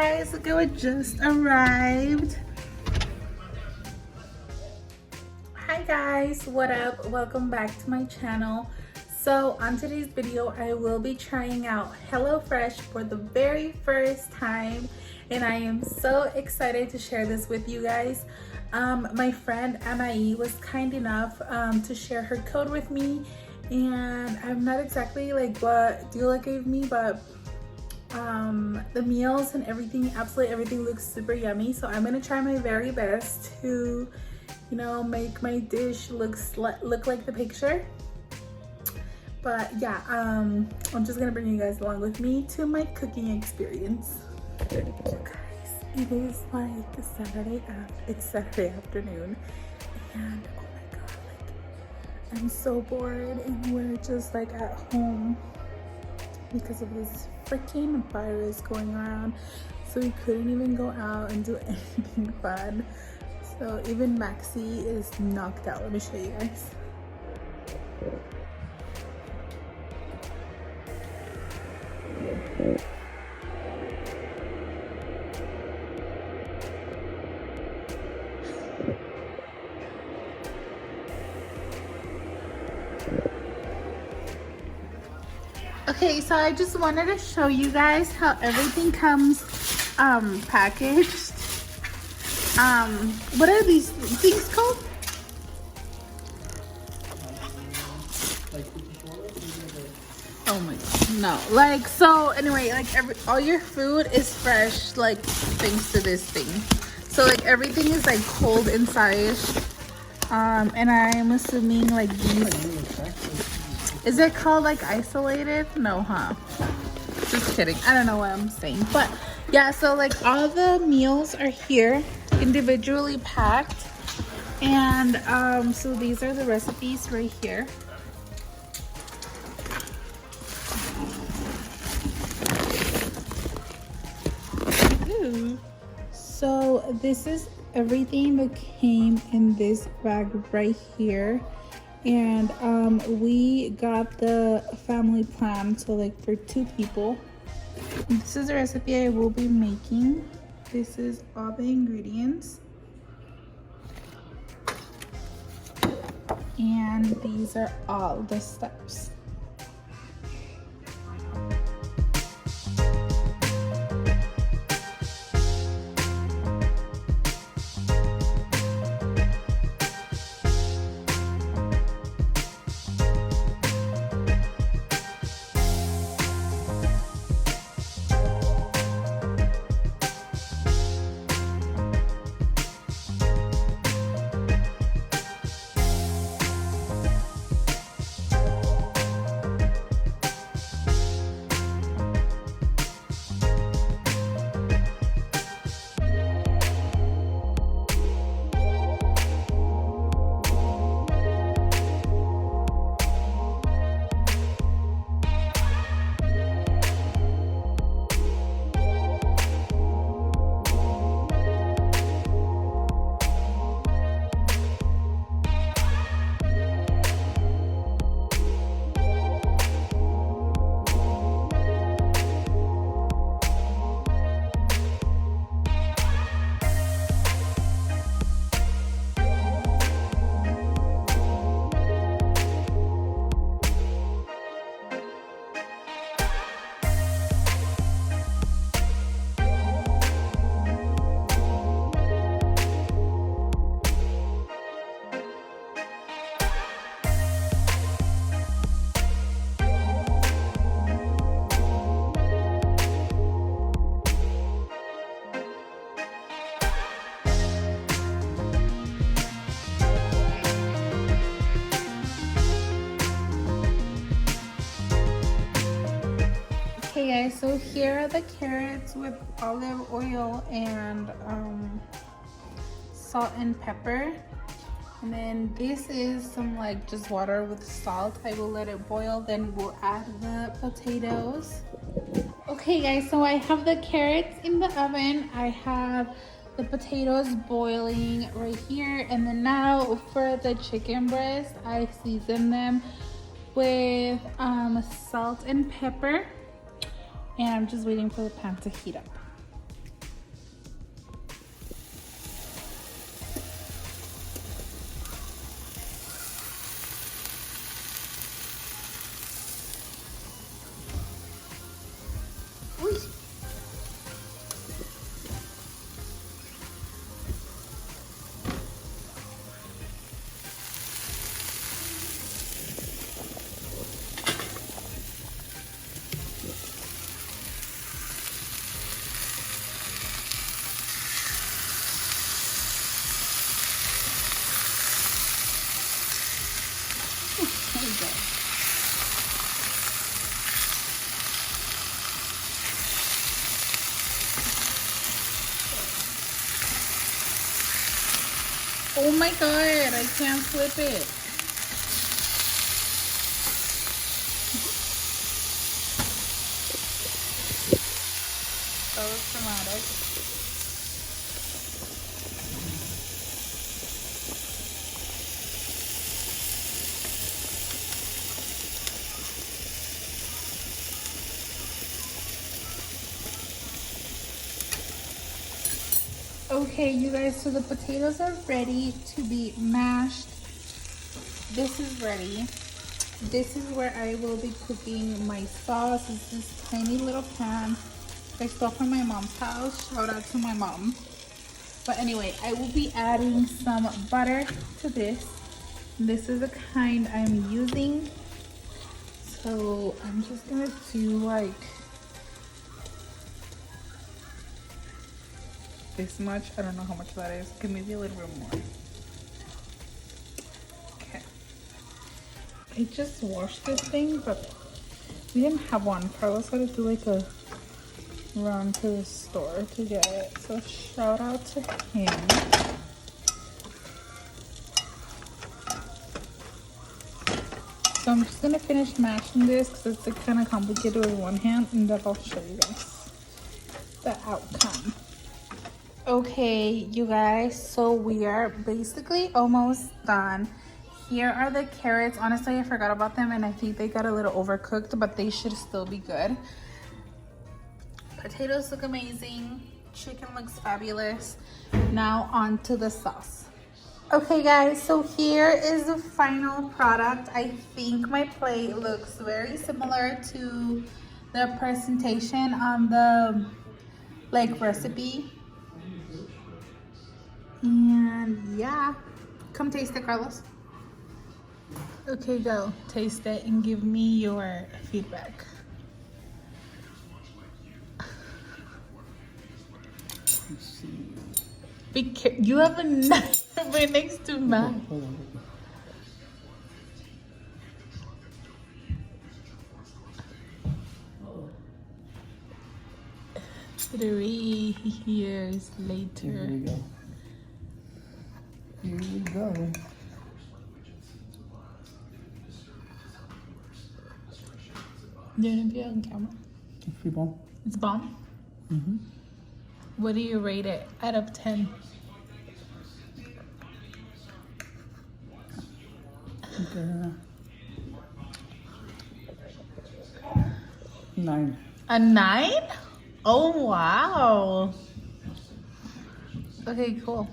guys, look at what just arrived. Hi guys, what up? Welcome back to my channel. So on today's video, I will be trying out HelloFresh for the very first time, and I am so excited to share this with you guys. My friend Anai was kind enough to share her code with me, and I'm not exactly like what Dula gave me, but the meals and everything, absolutely everything looks super yummy. So I'm gonna try my very best to, you know, make my dish look like the picture. But yeah, I'm just gonna bring you guys along with me to my cooking experience. You guys, it is like it's Saturday afternoon, and oh my god, like I'm so bored, and we're just like at home because of this freaking virus going around. So we couldn't even go out and do anything fun. So even Maxie is knocked out. Let me show you guys. Okay, so I just wanted to show you guys how everything comes packaged. What are these things called? Oh my god, no. Like, so anyway, like all your food is fresh, like thanks to this thing. So like everything is like cold inside. And I'm assuming like these, is it called like isolated? No, huh? Just kidding. I don't know what I'm saying. But yeah, so like all the meals are here individually packed. And so these are the recipes right here. Ooh. So this is everything that came in this bag right here. And we got the family plan, so like for 2 people. This is the recipe I will be making. This is all the ingredients. And these are all the steps. Okay guys, so here are the carrots with olive oil and salt and pepper. And then this is some like just water with salt. I will let it boil, then we'll add the potatoes. Okay guys, so I have the carrots in the oven. I have the potatoes boiling right here. And then now for the chicken breast, I season them with salt and pepper. And I'm just waiting for the pan to heat up. Oh my god, I can't flip it. That was dramatic. Okay, you guys, so the potatoes are ready to be mashed. This is ready. This is where I will be cooking my sauce. It's this tiny little pan I stole from my mom's house. Shout out to my mom. But anyway, I will be adding some butter to this. This is the kind I'm using. So I'm just gonna do like this much. I don't know how much that is. Okay, maybe a little bit more. Okay. I just washed this thing, but we didn't have one. Carlos had to do like a run to the store to get it. So shout out to him. So I'm just gonna finish mashing this because it's like, kind of complicated with one hand, and then I'll show you guys the outcome. Okay, you guys, so we are basically almost done. Here are the carrots. Honestly, I forgot about them and I think they got a little overcooked, but they should still be good. Potatoes look amazing. Chicken looks fabulous. Now on to the sauce. Okay guys, so here is the final product. I think my plate looks very similar to the presentation on the like recipe. And yeah, come taste it, Carlos. Okay, go taste it and give me your feedback. Let's see. You have a knife right next to mine. Hold on. Three years later. Here we go. Here we go. You're gonna be on camera. It's pretty bomb. It's bomb. Mm-hmm. What do you rate it out of 10? Okay. 9. A 9? Oh wow. Okay, cool.